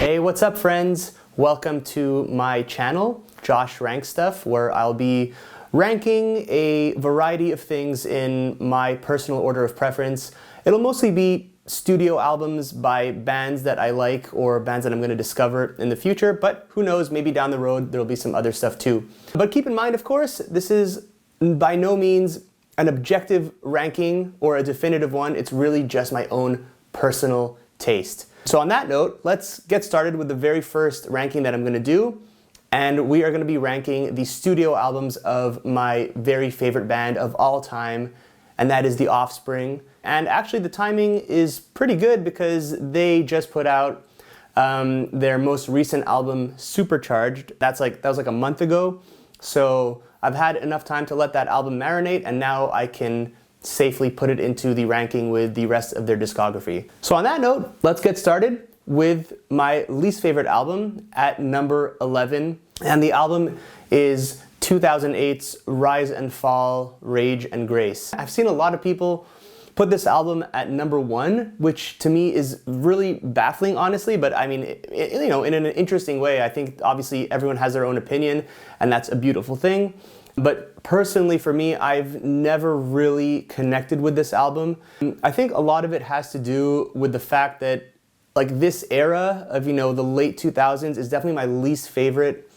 Hey, what's up friends? Welcome to my channel, Josh Ranks Stuff, where I'll be ranking a variety of things in my personal order of preference. It'll mostly be studio albums by bands that I like or bands that I'm going to discover in the future, but who knows, maybe down the road there'll be some other stuff too. But keep in mind, of course, this is by no means an objective ranking or a definitive one. It's really just my own personal taste. So on that note, let's get started with the very first ranking that I'm going to do. And we are going to be ranking the studio albums of my very favorite band of all time, and that is the Offspring. And actually the timing is pretty good because they just put out their most recent album, Supercharged. That was like a month ago. So I've had enough time to let that album marinate, and now I can safely put it into the ranking with the rest of their discography. So on that note, let's get started with my least favorite album at number 11. And the album is 2008's Rise and Fall, Rage and Grace. I've seen a lot of people put this album at number 1, which to me is really baffling, honestly, but I mean, you know, in an interesting way. I think obviously everyone has their own opinion, and that's a beautiful thing. But personally for me, I've never really connected with this album. I think a lot of it has to do with the fact that like this era of, you know, the late 2000s is definitely my least favorite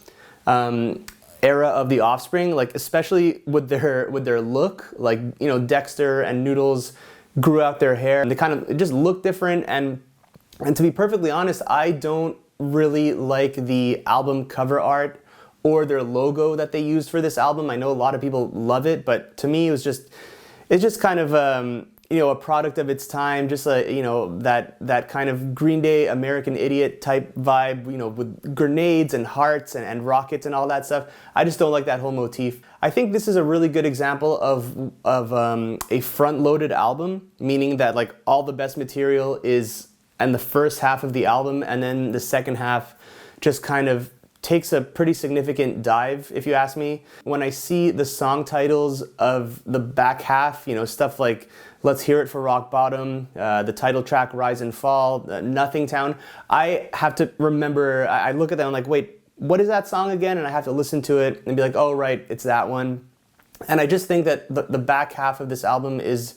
era of the Offspring, like especially with their look. Like, you know, Dexter and Noodles grew out their hair and it just looked different, and to be perfectly honest, I don't really like the album cover art or their logo that they used for this album. I know a lot of people love it, but to me it's just kind of you know, a product of its time, just you know, that kind of Green Day American Idiot type vibe, you know, with grenades and hearts and rockets and all that stuff. I just don't like that whole motif. I think this is a really good example of a front-loaded album, meaning that like all the best material is in the first half of the album, and then the second half just kind of takes a pretty significant dive, if you ask me. When I see the song titles of the back half, you know, stuff like Let's Hear It for Rock Bottom, the title track Rise and Fall, Nothing Town, I have to remember, I look at that and I'm like, wait, what is that song again? And I have to listen to it and be like, oh right, it's that one. And I just think that the back half of this album is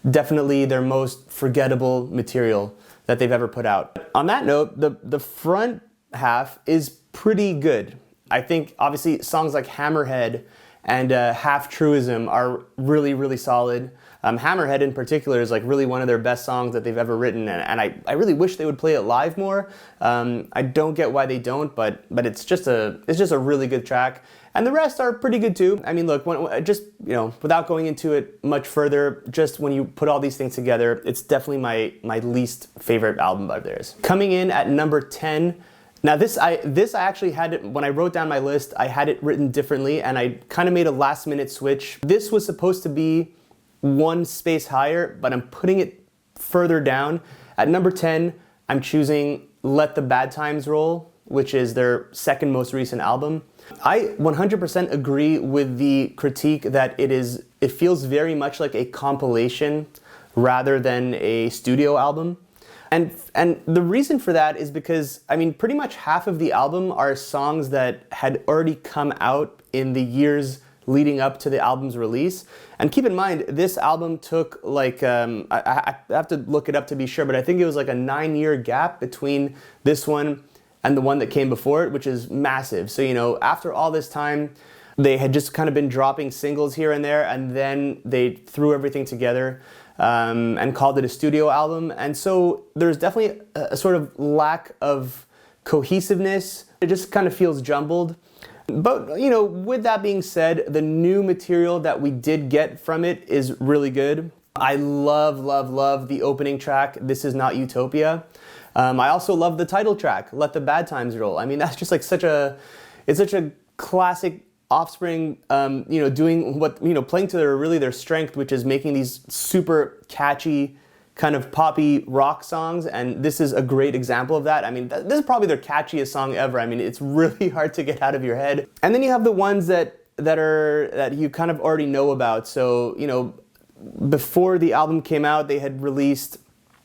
definitely their most forgettable material that they've ever put out. On that note, the front half is pretty good. I think obviously songs like Hammerhead and Half Truism are really, really solid. Hammerhead in particular is like really one of their best songs that they've ever written, and I really wish they would play it live more. I don't get why they don't, but it's just a really good track, and the rest are pretty good too. I mean, look, just, you know, without going into it much further, just when you put all these things together, it's definitely my least favorite album of theirs. Coming in at number 10. Now this I actually had it, when I wrote down my list, I had it written differently, and I kind of made a last minute switch. This was supposed to be one space higher, but I'm putting it further down. At number 10, I'm choosing Let the Bad Times Roll, which is their second most recent album. I 100% agree with the critique that it feels very much like a compilation rather than a studio album. And the reason for that is because, I mean, pretty much half of the album are songs that had already come out in the years leading up to the album's release. And keep in mind, this album took like, I have to look it up to be sure, but I think it was like a 9-year gap between this one and the one that came before it, which is massive. So, you know, after all this time, they had just kind of been dropping singles here and there, and then they threw everything together and called it a studio album. And so there's definitely a sort of lack of cohesiveness. It just kind of feels jumbled. But, you know, with that being said, the new material that we did get from it is really good. I love, love, love the opening track, This Is Not Utopia. I also love the title track, Let the Bad Times Roll. I mean, that's just like it's such a classic Offspring, you know, doing what, you know, playing to their strength, which is making these super catchy kind of poppy rock songs, and this is a great example of that. I mean, this is probably their catchiest song ever. I mean, it's really hard to get out of your head. And then you have the ones that you kind of already know about. So, you know, before the album came out, they had released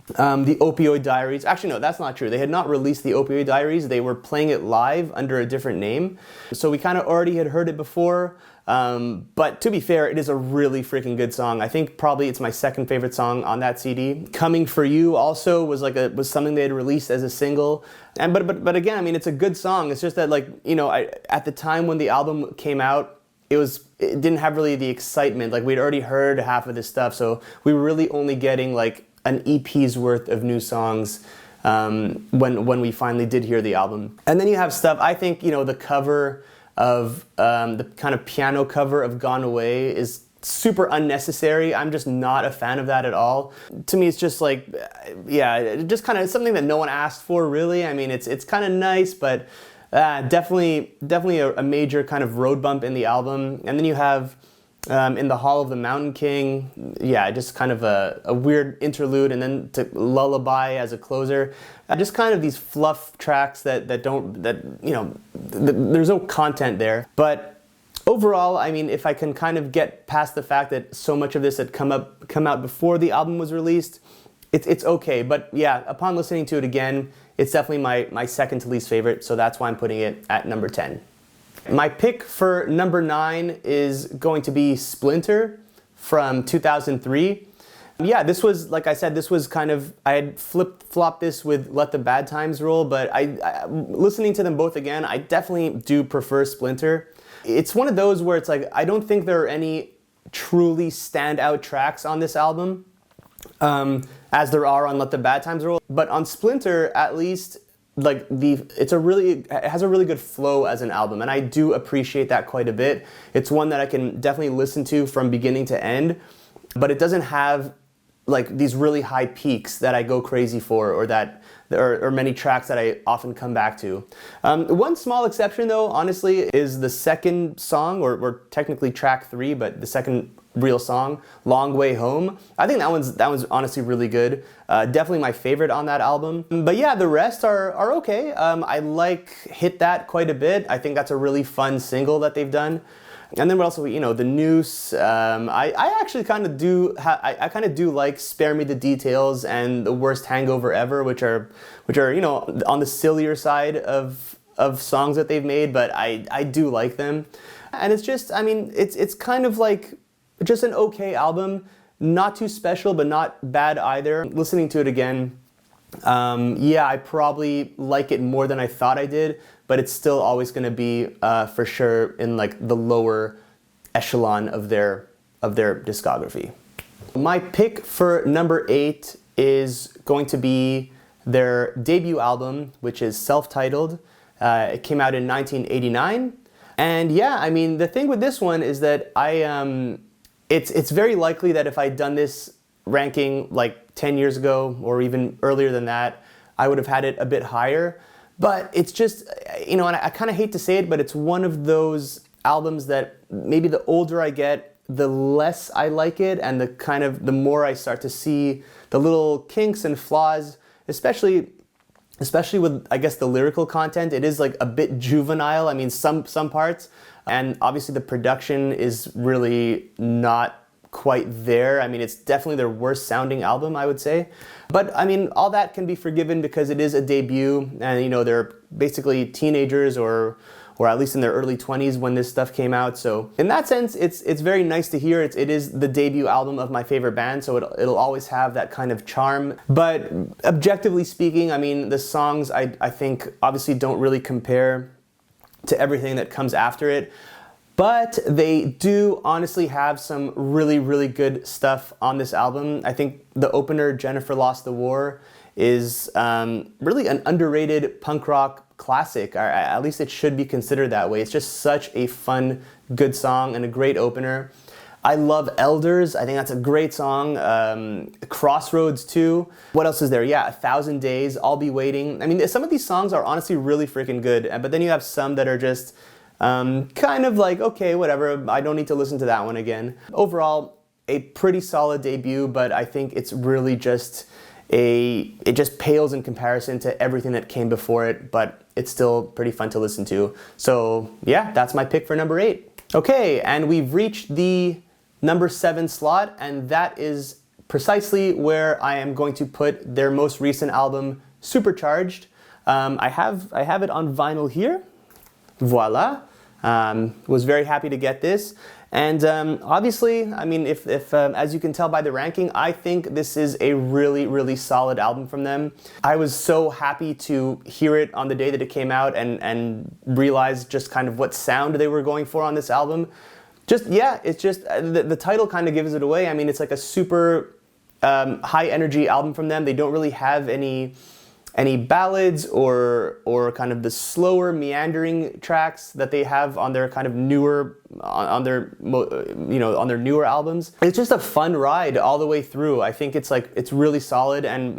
The Opioid Diaries. Actually, no, that's not true. They had not released the Opioid Diaries. They were playing it live under a different name. So we kind of already had heard it before. But to be fair, it is a really freaking good song. I think probably it's my second favorite song on that CD. Coming for You also was was something they had released as a single. And but again, I mean, it's a good song. It's just that, like, you know, at the time when the album came out, it didn't have really the excitement. Like, we'd already heard half of this stuff, so we were really only getting like an EP's worth of new songs when we finally did hear the album. And then you have stuff, I think, you know, the cover of the kind of piano cover of Gone Away is super unnecessary. I'm just not a fan of that at all. To me, it's just like, yeah, just kind of something that no one asked for, really. I mean, it's kind of nice, but definitely a major kind of road bump in the album. And then you have in the Hall of the Mountain King, yeah, just kind of a weird interlude, and then to Lullaby as a closer. Just kind of these fluff tracks that you know, there's no content there. But overall, I mean, if I can kind of get past the fact that so much of this had come out before the album was released, it's okay. But yeah, upon listening to it again, it's definitely my second to least favorite, so that's why I'm putting it at number 10. My pick for number 9 is going to be Splinter from 2003. Yeah, this was, like I said, this was kind of, I had flip-flopped this with Let the Bad Times Roll, but listening to them both again, I definitely do prefer Splinter. It's one of those where it's like, I don't think there are any truly standout tracks on this album, as there are on Let the Bad Times Roll. But on Splinter, at least, like, it has a really good flow as an album, and I do appreciate that quite a bit. It's one that I can definitely listen to from beginning to end, but it doesn't have like these really high peaks that I go crazy for, or that or many tracks that I often come back to. One small exception, though, honestly, is the second song, or technically track 3, but the second real song, Long Way Home. I think that one's honestly really good. Definitely my favorite on that album. But yeah, the rest are okay. I like Hit That quite a bit. I think that's a really fun single that they've done. And then what else? You know, The Noose. I actually kind of do. I kind of do like Spare Me the Details and The Worst Hangover Ever, which are you know, on the sillier side of songs that they've made. But I do like them, and it's just, I mean, it's kind of like just an okay album, not too special, but not bad either. Listening to it again, yeah, I probably like it more than I thought I did, but it's still always going to be for sure in like the lower echelon of their discography. My pick for number 8 is going to be their debut album, which is self-titled. It came out in 1989, and yeah, I mean, the thing with this one is that it's very likely that if I'd done this ranking like 10 years ago or even earlier than that, I would have had it a bit higher. But it's just, you know, and I kind of hate to say it, but it's one of those albums that maybe the older I get, the less I like it, and the more I start to see the little kinks and flaws, especially with, I guess, the lyrical content. It is like a bit juvenile. I mean, some parts. And obviously the production is really not quite there. I mean, it's definitely their worst sounding album, I would say. But I mean, all that can be forgiven because it is a debut, and you know, they're basically teenagers or at least in their early 20s when this stuff came out. So in that sense, it's very nice to hear. It is the debut album of my favorite band, so it'll always have that kind of charm. But objectively speaking, I mean, the songs I think obviously don't really compare to everything that comes after it, but they do honestly have some really, really good stuff on this album. I think the opener, Jennifer Lost the War, is really an underrated punk rock classic, or at least it should be considered that way. It's just such a fun, good song and a great opener. I love Elders. I think that's a great song. Crossroads too. What else is there? Yeah, 1,000 Days, I'll Be Waiting. I mean, some of these songs are honestly really freaking good, but then you have some that are just kind of like, okay, whatever, I don't need to listen to that one again. Overall, a pretty solid debut, but I think it's really just it just pales in comparison to everything that came before it, but it's still pretty fun to listen to. So yeah, that's my pick for number 8. Okay, and we've reached the number 7 slot, and that is precisely where I am going to put their most recent album, Supercharged. I have it on vinyl here. Voila. Was very happy to get this. And obviously, I mean, if as you can tell by the ranking, I think this is a really, really solid album from them. I was so happy to hear it on the day that it came out and realize just kind of what sound they were going for on this album. Just, yeah, it's just, the title kind of gives it away. I mean, it's like a super high energy album from them. They don't really have any ballads or kind of the slower meandering tracks that they have on their kind of newer on their newer albums. It's just a fun ride all the way through. I think it's really solid, and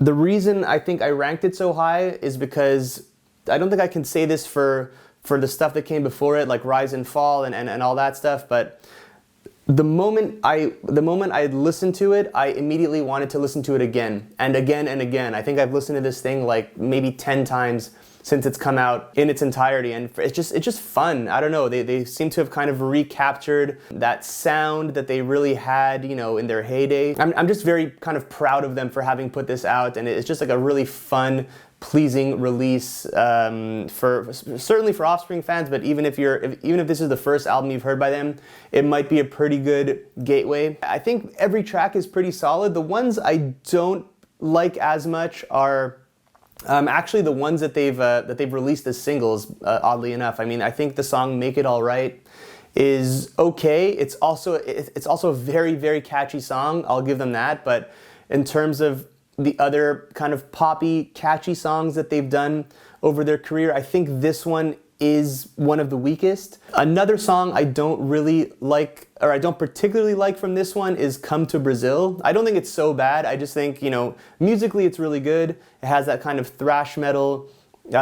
the reason I think I ranked it so high is because I don't think I can say this for the stuff that came before it, like Rise and Fall and all that stuff, but the moment I listened to it, I immediately wanted to listen to it again and again and again. I think I've listened to this thing like maybe 10 times since it's come out in its entirety, and it's just fun. I don't know, they seem to have kind of recaptured that sound that they really had, in their heyday. I'm just very kind of proud of them for having put this out, and it's just like a really fun, pleasing release certainly for Offspring fans, but even if this is the first album you've heard by them, it might be a pretty good gateway. I think every track is pretty solid. The ones I don't like as much are actually the ones that they've released as singles, oddly enough. I mean, I think the song Make It Alright is okay. It's also a very, very catchy song, I'll give them that, but in terms of the other kind of poppy, catchy songs that they've done over their career, I think this one is one of the weakest. Another song I don't really like, or I don't particularly like from this one, is Come to Brazil. I don't think it's so bad. I just think, musically it's really good. It has that kind of thrash metal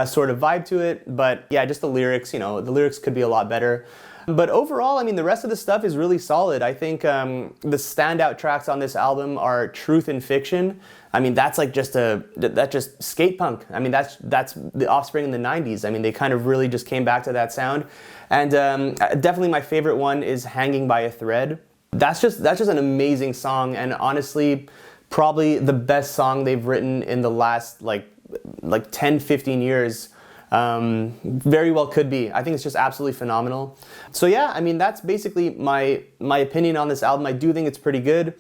sort of vibe to it, but yeah, just the lyrics, the lyrics could be a lot better. But overall, I mean, the rest of the stuff is really solid. I think the standout tracks on this album are Truth and Fiction. I mean, that's just skate punk. I mean, that's the Offspring in the 90s. I mean, they kind of really just came back to that sound. And definitely my favorite one is Hanging by a Thread. That's just an amazing song, and honestly, probably the best song they've written in the last like 10, 15 years. Very well could be. I think it's just absolutely phenomenal. So yeah, I mean, that's basically my opinion on this album. I do think it's pretty good,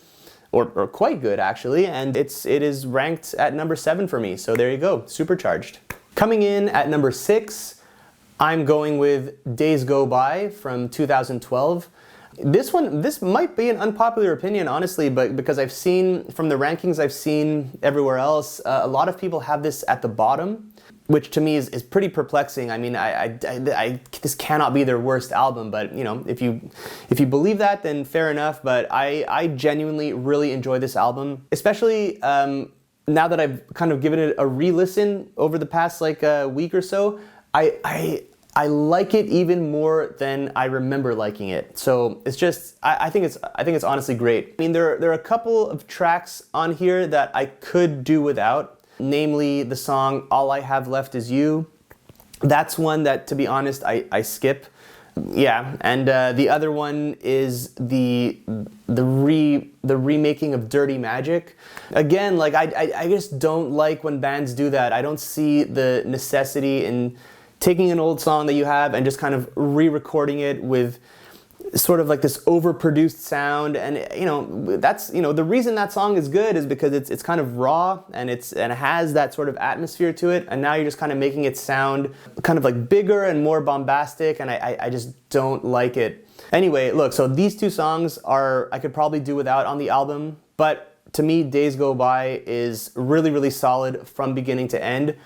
or quite good actually, and it is ranked at number 7 for me. So there you go, Supercharged. Coming in at number 6, I'm going with Days Go By from 2012. This might be an unpopular opinion, honestly, but because I've seen from the rankings I've seen everywhere else, a lot of people have this at the bottom, which to me is pretty perplexing. I mean, this cannot be their worst album, but if you believe that, then fair enough. But I genuinely really enjoy this album, especially now that I've kind of given it a re-listen over the past week or so. I like it even more than I remember liking it. So it's just, I think it's honestly great. I mean, there are a couple of tracks on here that I could do without. Namely, the song All I Have Left Is You. That's one that, to be honest, I skip. Yeah, and the other one is the remaking of Dirty Magic. Again, I just don't like when bands do that. I don't see the necessity in taking an old song that you have and just kind of re-recording it with sort of like this overproduced sound, and that's the reason that song is good is because it's kind of raw and it has that sort of atmosphere to it, and now you're just kind of making it sound kind of like bigger and more bombastic, and I just don't like it. Anyway, look, so these two songs I could probably do without on the album, but to me, Days Go By is really, really solid from beginning to end.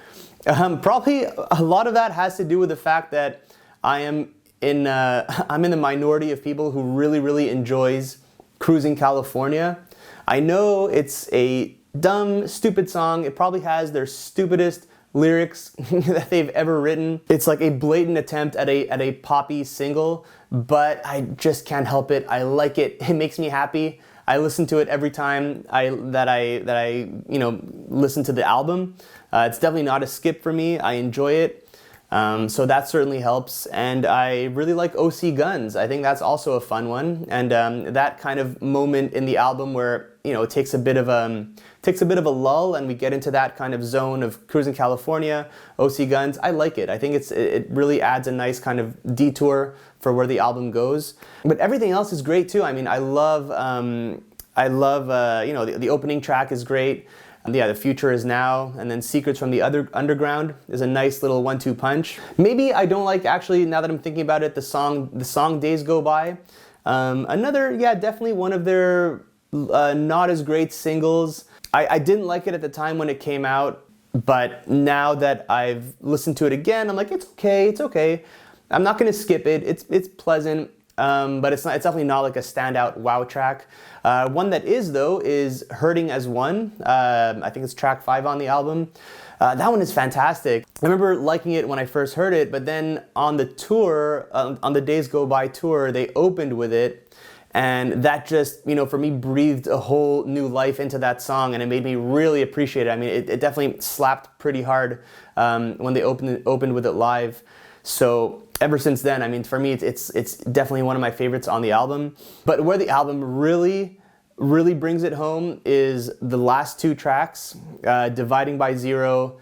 Probably a lot of that has to do with the fact that I'm in the minority of people who really, really enjoys Cruising California. I know it's a dumb, stupid song. It probably has their stupidest lyrics that they've ever written. It's like a blatant attempt at a poppy single, but I just can't help it. I like it. It makes me happy. I listen to it every time I listen to the album. It's definitely not a skip for me. I enjoy it. So that certainly helps. And I really like OC Guns. I think that's also a fun one. And that kind of moment in the album where, you know, it takes a bit of a lull and we get into that kind of zone of Cruising California, OC Guns. I like it. I think it really adds a nice kind of detour for where the album goes. But everything else is great too. I mean, I love you know, the opening track is great. Yeah, The Future Is Now, and then Secrets from the Underground is a nice little 1-2 punch. Maybe I don't like, actually, now that I'm thinking about it, the song Days Go By. Another, yeah, definitely one of their not as great singles. I didn't like it at the time when it came out, but now that I've listened to it again, I'm like, it's okay. I'm not gonna skip it. It's pleasant. But it's definitely not like a standout wow track. One that is, though, is Hurting As One. I think it's track 5 on the album. That one is fantastic. I remember liking it when I first heard it, but then on the tour, on the Days Go By tour, they opened with it, and that just, you know, for me, breathed a whole new life into that song, and it made me really appreciate it. I mean, it definitely slapped pretty hard when they opened with it live. So ever since then, I mean, for me, it's definitely one of my favorites on the album. But where the album really brings it home is the last 2 tracks, Dividing by Zero,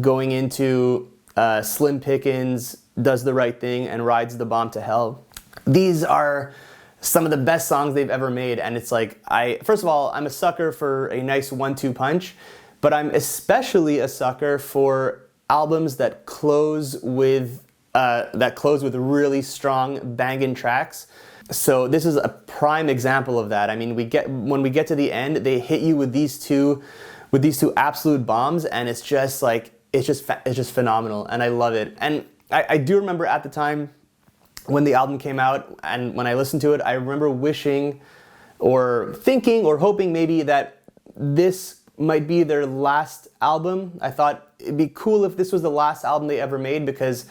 going into Slim Pickens, Does the Right Thing, and Rides the Bomb to Hell. These are some of the best songs they've ever made, and it's like, first of all, I'm a sucker for a nice 1-2 punch, but I'm especially a sucker for albums that close with really strong banging tracks. So this is a prime example of that. I mean, when we get to the end, they hit you with these two absolute bombs, and it's just phenomenal, and I love it. And I do remember at the time when the album came out, and when I listened to it, I remember wishing or thinking or hoping maybe that this might be their last album. I thought it'd be cool if this was the last album they ever made, because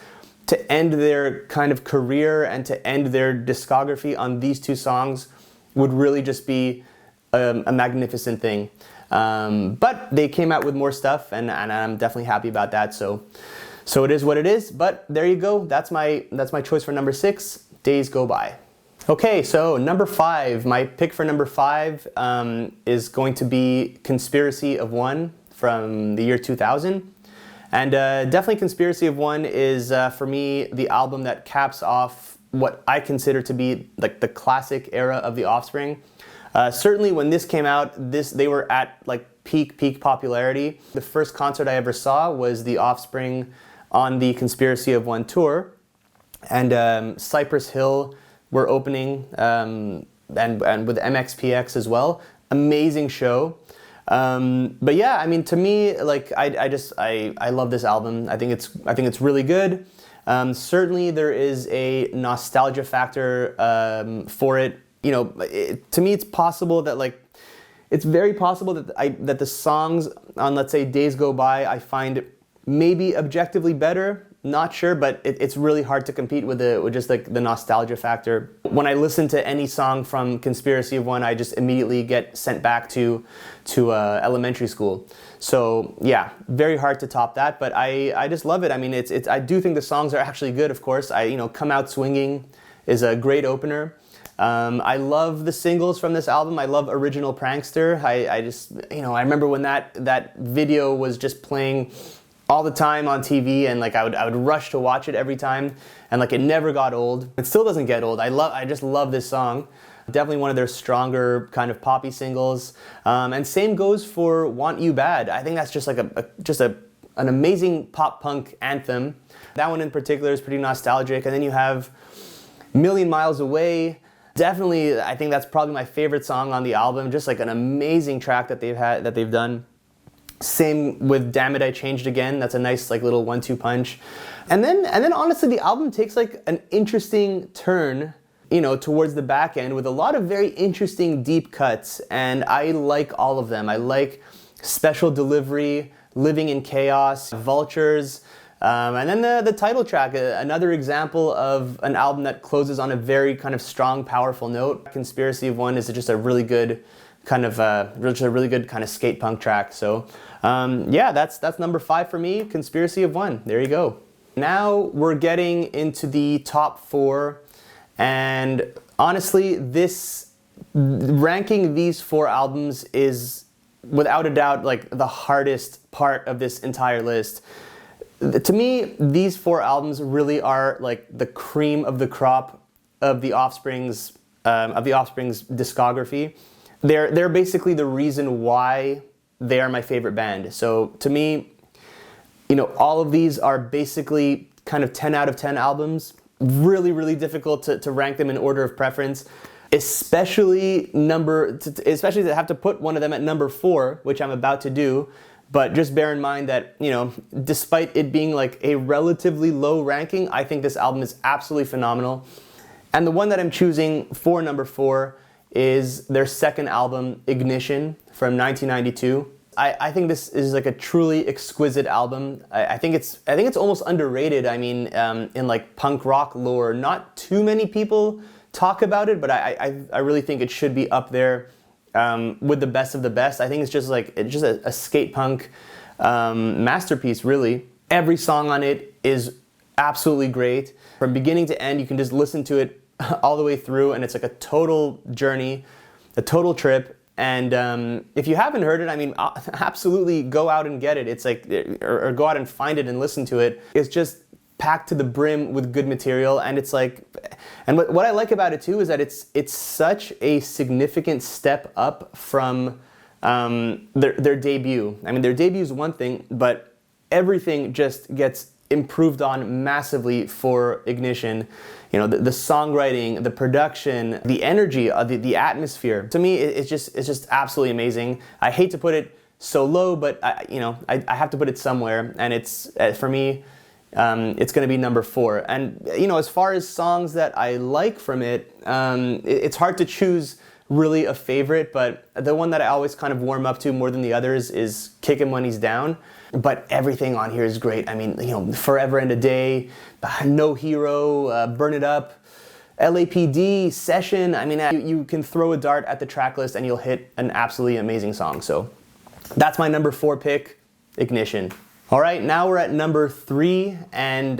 to end their kind of career and to end their discography on these 2 songs would really just be a magnificent thing. But they came out with more stuff, and I'm definitely happy about that. So it is what it is. But there you go. That's my choice for number 6, Days Go By. Okay, so number 5, my pick for number 5 is going to be Conspiracy of One from the year 2000. And definitely Conspiracy of One is, for me, the album that caps off what I consider to be like the classic era of the Offspring. Certainly when this came out, they were at like peak popularity. The first concert I ever saw was the Offspring on the Conspiracy of One tour. And Cypress Hill were opening, and with MXPX as well. Amazing show. But yeah, I mean, to me, like, I love this album. I think it's really good. Certainly there is a nostalgia factor for it. You know, to me, it's possible that, like, it's very possible that the songs on, let's say, Days Go By, I find maybe objectively better. Not sure, but it's really hard to compete with just like the nostalgia factor. When I listen to any song from Conspiracy of One, I just immediately get sent back to elementary school. So yeah, very hard to top that, but I just love it. I mean, I do think the songs are actually good. Of course, Come Out Swinging is a great opener. I love the singles from this album. I love Original Prankster. I remember when that video was just playing all the time on TV, and like I would rush to watch it every time, and like it never got old. It still doesn't get old. I just love this song. Definitely one of their stronger kind of poppy singles. And same goes for Want You Bad. I think that's just like an amazing pop punk anthem. That one in particular is pretty nostalgic. And then you have Million Miles Away. Definitely, I think that's probably my favorite song on the album. Just like an amazing track that they've done. Same with Damn It, I Changed Again. That's a nice like little 1-2 punch. And then honestly, the album takes like an interesting turn, towards the back end with a lot of very interesting deep cuts. And I like all of them. I like Special Delivery, Living in Chaos, Vultures, and then the title track, another example of an album that closes on a very kind of strong, powerful note. Conspiracy of One is just a really good kind of skate punk track. So yeah, that's number 5 for me, Conspiracy of One. There you go. Now we're getting into the top 4, and honestly, ranking these 4 albums is without a doubt like the hardest part of this entire list. To me, these 4 albums really are like the cream of the crop of the Offspring's discography. They're basically the reason why they are my favorite band. So to me, all of these are basically kind of 10 out of 10 albums. Really, really difficult to rank them in order of preference, especially to have to put one of them at number 4, which I'm about to do. But just bear in mind that, despite it being like a relatively low ranking, I think this album is absolutely phenomenal. And the one that I'm choosing for number 4 is their second album, Ignition, from 1992. I think this is like a truly exquisite album. I think it's almost underrated. I mean, in like punk rock lore, not too many people talk about it, but I really think it should be up there with the best of the best. I think it's just a skate punk masterpiece, really. Every song on it is absolutely great. From beginning to end, you can just listen to it all the way through, and it's like a total journey, a total trip. And if you haven't heard it, I mean, absolutely go out and get it. It's like, or go out and find it and listen to it. It's just packed to the brim with good material, and it's like, and what I like about it too is that it's such a significant step up from their debut. I mean, their debut is one thing, but everything just gets improved on massively for Ignition. The songwriting, the production, the energy, the atmosphere. To me, it's just absolutely amazing. I hate to put it so low, but I have to put it somewhere, and it's for me, it's going to be number 4. And as far as songs that I like from it, it's hard to choose really a favorite, but the one that I always kind of warm up to more than the others is Kick Him When He's Down. But everything on here is great. I mean, Forever and a Day, No Hero, Burn It Up, LAPD, Session. I mean, you can throw a dart at the track list and you'll hit an absolutely amazing song. So that's my number 4 pick, Ignition. All right, now we're at number 3, and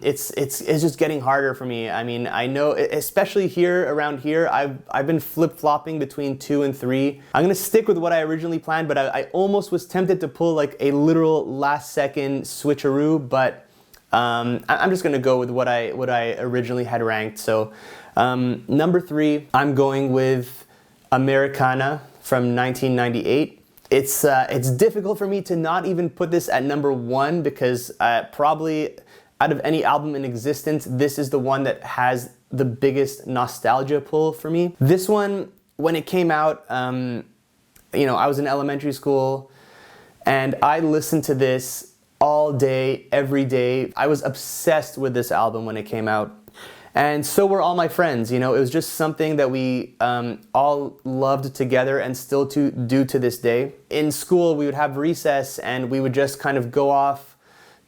it's just getting harder for me. I mean, I know, especially around here, I've been flip-flopping between 2 and 3. I'm gonna stick with what I originally planned, but I almost was tempted to pull like a literal last-second switcheroo, but I'm just gonna go with what I originally had ranked. So number 3, I'm going with Americana from 1998. It's difficult for me to not even put this at number 1 because probably out of any album in existence, this is the one that has the biggest nostalgia pull for me. This one, when it came out, I was in elementary school and I listened to this all day, every day. I was obsessed with this album when it came out. And so were all my friends. It was just something that we all loved together and still do to this day. In school, we would have recess and we would just kind of go off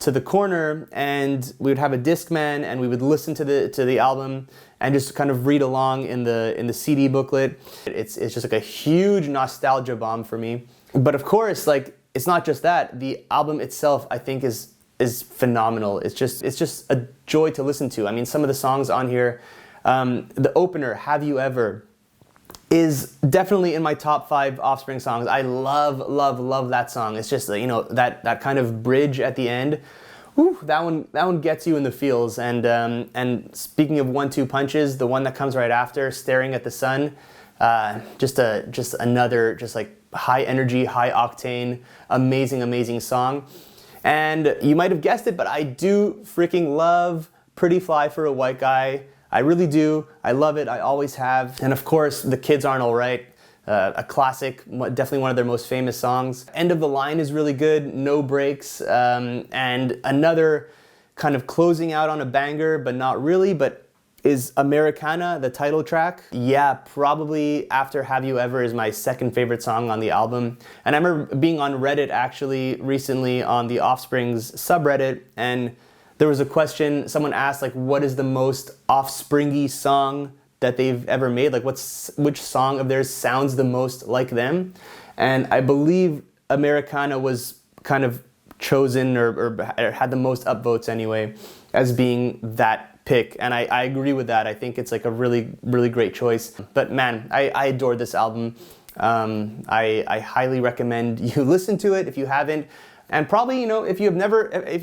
to the corner and we would have a Discman and we would listen to the album and just kind of read along in the CD booklet. It's just like a huge nostalgia bomb for me. But of course, like, it's not just that. The album itself, I think, is phenomenal. It's just a joy to listen to. I mean, some of the songs on here, the opener, Have You Ever, is definitely in my top 5 Offspring songs. I love that song. It's just, that kind of bridge at the end. Whew, that one gets you in the feels. And speaking of 1-2 punches, the one that comes right after, Staring at the Sun, just another like high energy, high octane, amazing song. And you might have guessed it, but I do freaking love Pretty Fly for a White Guy. I really do. I love it. I always have. And of course, The Kids Aren't Alright, a classic, definitely one of their most famous songs. End of the Line is really good, No Breaks, and another kind of closing out on a banger, but not really, but is Americana, the title track. Yeah, probably after Have You Ever is my second favorite song on the album. And I remember being on Reddit actually recently on the Offspring's subreddit, and there was a question, someone asked like, what is the most Offspringy song that they've ever made? Like which song of theirs sounds the most like them? And I believe Americana was kind of chosen or had the most upvotes anyway as being that pick, and I agree with that. I think it's like a really, really great choice. But man, I adored this album. I highly recommend you listen to it if you haven't. And probably, if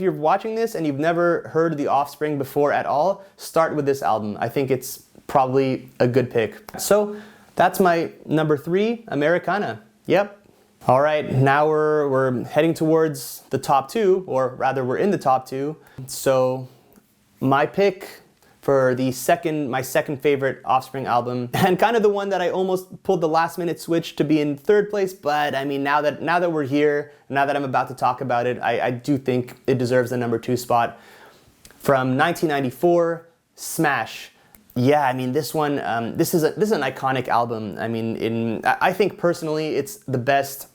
you're watching this and you've never heard The Offspring before at all, start with this album. I think it's probably a good pick. So that's my number 3, Americana. Yep. All right, now we're heading towards the top 2, or rather we're in the top 2. So my pick for my second favorite Offspring album, and kind of the one that I almost pulled the last minute switch to be in 3rd place, but I mean, now that we're here, now that I'm about to talk about it, I do think it deserves the number 2 spot. From 1994, Smash. Yeah, I mean, this one, this is an iconic album. I mean, I think personally it's the best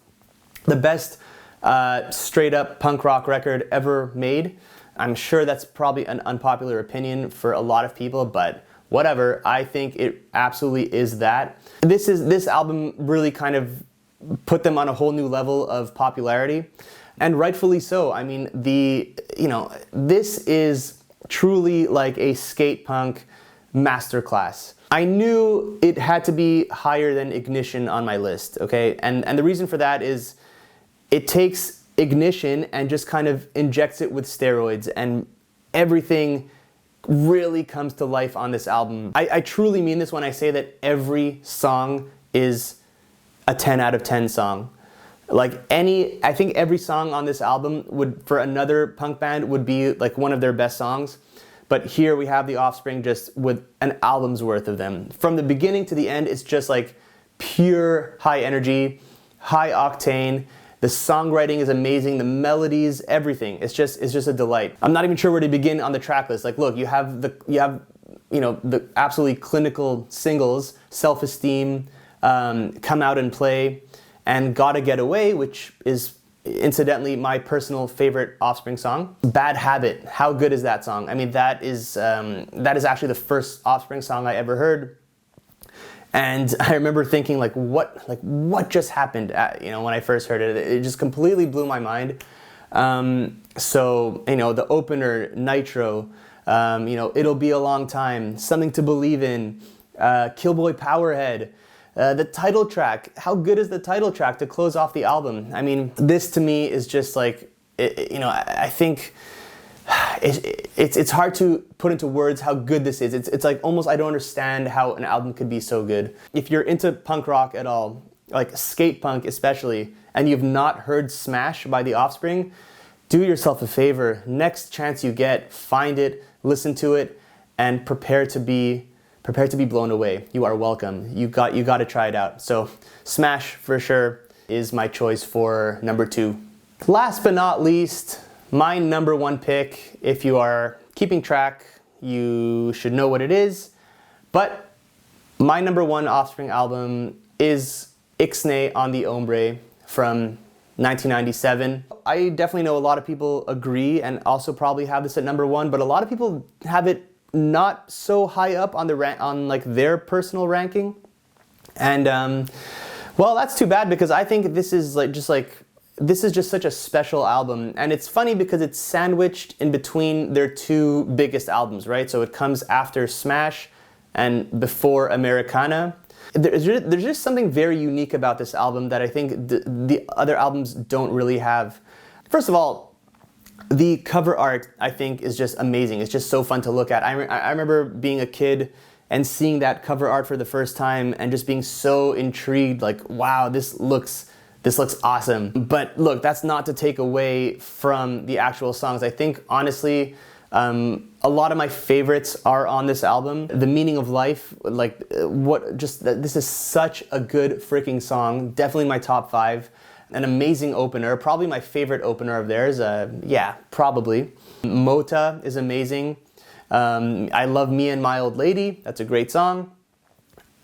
straight up punk rock record ever made. I'm sure that's probably an unpopular opinion for a lot of people, but whatever. I think it absolutely is that. This album really kind of put them on a whole new level of popularity, and rightfully so. I mean, this is truly like a skate punk masterclass. I knew it had to be higher than Ignition on my list, okay? And the reason for that is it takes Ignition and just kind of injects it with steroids, and everything really comes to life on this album. I truly mean this when I say that every song is a 10 out of 10 song. I think every song on this album would, for another punk band, would be like one of their best songs. But here we have The Offspring just with an album's worth of them. From the beginning to the end, it's just like pure high energy, high octane. The songwriting is amazing, the melodies, everything. It's just a delight. I'm not even sure where to begin on the track list. Like, look, you have the absolutely clinical singles, Self-Esteem, Come Out and Play, and Gotta Get Away, which is incidentally my personal favorite Offspring song. Bad Habit, how good is that song? I mean, that is actually the first Offspring song I ever heard. And I remember thinking, what just happened? When I first heard it, it just completely blew my mind. So the opener, Nitro, It'll Be a Long Time, Something to Believe in, Killboy Powerhead, the title track. How good is the title track to close off the album? I mean, this to me is just like, I think. It's hard to put into words how good this is. It's like almost I don't understand how an album could be so good. If you're into punk rock at all, like skate punk especially, and you've not heard Smash by The Offspring, do yourself a favor. Next chance you get, find it, listen to it, and prepare to be blown away. You are welcome. You got to try it out. So Smash for sure is my choice for number 2. Last but not least, my number 1 pick. If you are keeping track, you should know what it is. But my number 1 Offspring album is Ixnay on the Ombre from 1997. I definitely know a lot of people agree and also probably have this at number 1, but a lot of people have it not so high up on their personal ranking. And well, that's too bad, because I think this is just such a special album. And it's funny because it's sandwiched in between their 2 biggest albums, right? So it comes after Smash and before Americana. There's just something very unique about this album that I think the other albums don't really have. First of all, the cover art, I think, is just amazing. It's just so fun to look at. I remember being a kid and seeing that cover art for the first time and just being so intrigued, like, wow, this looks awesome. But look, that's not to take away from the actual songs. I think, honestly, a lot of my favorites are on this album. The Meaning of Life, this is such a good freaking song. Definitely my top 5. An amazing opener, probably my favorite opener of theirs. Yeah, probably. Mota is amazing. I love Me and My Old Lady. That's a great song.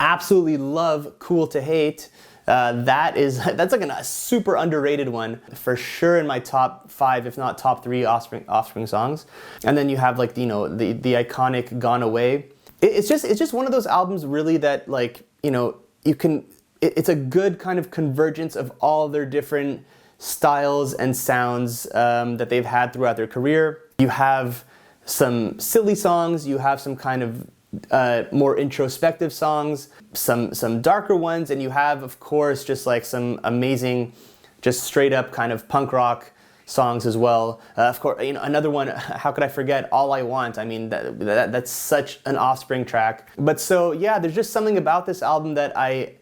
Absolutely love Cool to Hate. That's like a super underrated one, for sure in my top 5, if not top 3 Offspring songs. And then you have the iconic Gone Away. It's just one of those albums really that it's a good kind of convergence of all their different styles and sounds that they've had throughout their career. You have some silly songs, you have some kind of more introspective songs, some darker ones, and you have, of course, just like some amazing, just straight up kind of punk rock songs as well. Of course, you know, another one, how could I forget All I Want? I mean, that's such an Offspring track. But so, yeah, there's just something about this album that I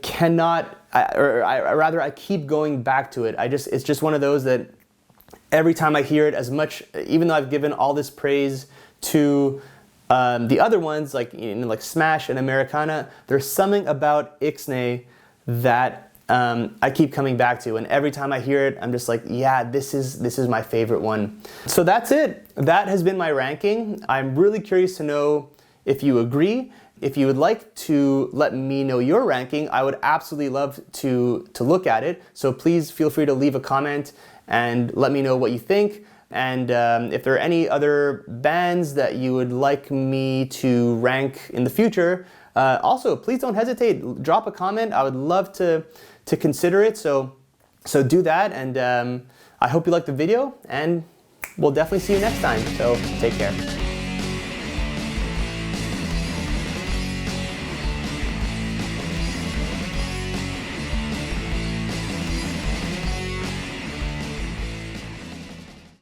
cannot, or rather I keep going back to it. It's just one of those that every time I hear it, as much, even though I've given all this praise to the other ones, like, you know, like Smash and Americana, there's something about Ixnay that I keep coming back to, and every time I hear it, I'm just like, yeah, this is my favorite one. So that's it. That has been my ranking. I'm really curious to know if you agree. If you would like to let me know your ranking, I would absolutely love to look at it. So please feel free to leave a comment and let me know what you think. And if there are any other bands that you would like me to rank in the future, also please don't hesitate. Drop a comment. I would love to consider it. So do that. And I hope you liked the video, and we'll definitely see you next time. So take care.